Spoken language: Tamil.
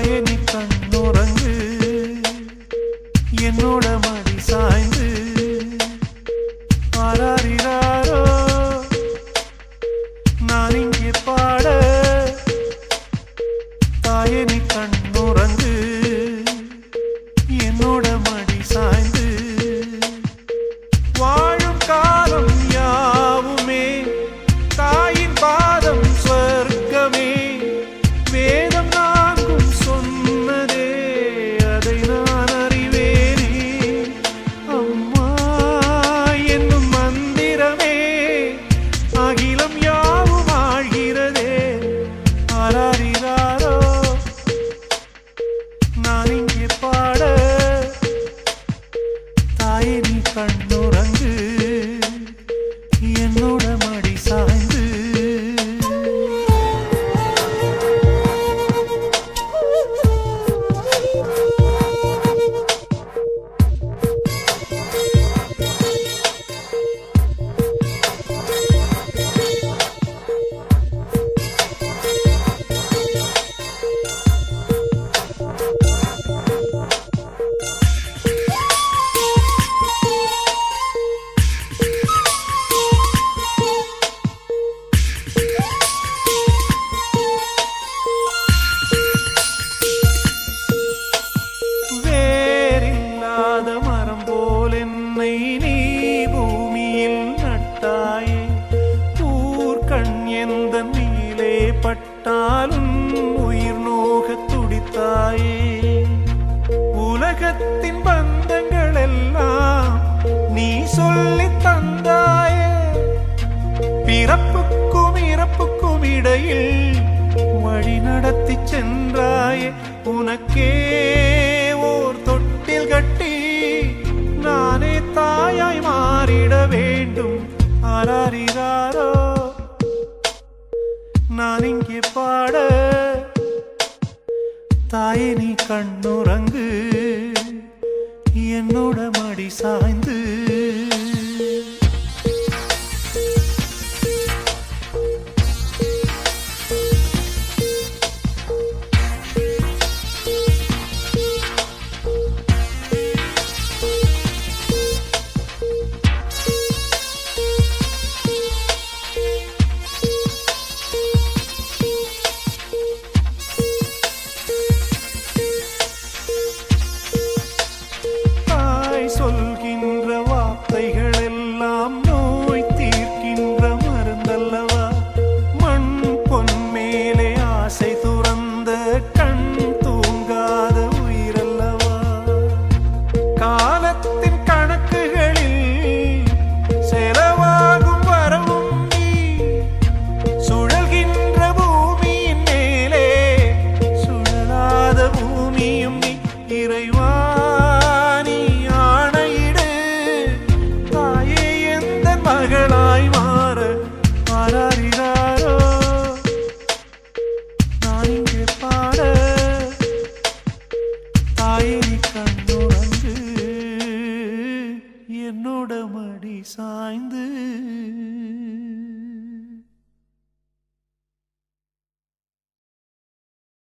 தாயே நீ கண்ணுறங்கு என்னோட மடி சாய்ந்து ஆராரிராரோ நான் இங்கே பாட தாயே நீ கண்ணுறங்கு என்னோட மடி சாய்ந்து வாழும் காலம் யாவுமே தாயின் பாதம் சொர்க்கமே வேதம் நான்கும் சொன்னதே அதை நான் அறிவேனே அம்மா என்னும் மந்திரமே அகிலம் யாவும் ஆழ்கிறதே ஆராரிராரோ நான் இங்கே பாட தாயே நீ கண்ணுறங்கு என்னோட மடி சாய்ந்து மரம் போல் என்னை நீ பூமியில் நட்டாயே ஊர்கண் எந்த நீலே பட்டாலும் உயிர் நோக துடித்தாயே உலகத்தின் பந்தங்கள் எல்லாம் நீ சொல்லி தந்தாயே பிறப்புக்கும் இறப்புக்கும் இடையில் வழி நடத்தி சென்றாயே உனக்கே ஓர் தொட்டில் கட்டி நானே தாயாய் மாறிட வேண்டும் ஆராரிராரோ நான் இங்கே பாட தாயே நீ கண்ணுறங்கு என்னோட மடி சாய்ந்து சொல்கின்ற வார்த்தைகள் எல்லாம் நோய் தீர்க்கின்ற மருந்தல்லவா மண் பொன் மேலே ஆசை துறந்த கண் தூங்காத உயிரல்லவா காலத்தின் கணக்குகளில் செலவாகும் வரவும் நீ சுழல்கின்ற பூமியின் மேலே சுழலாத பூமியும் நீ இறைவா மகளாய் மாற ஆராரிராரோ நான் இங்கே பாட தாயே நீ கண்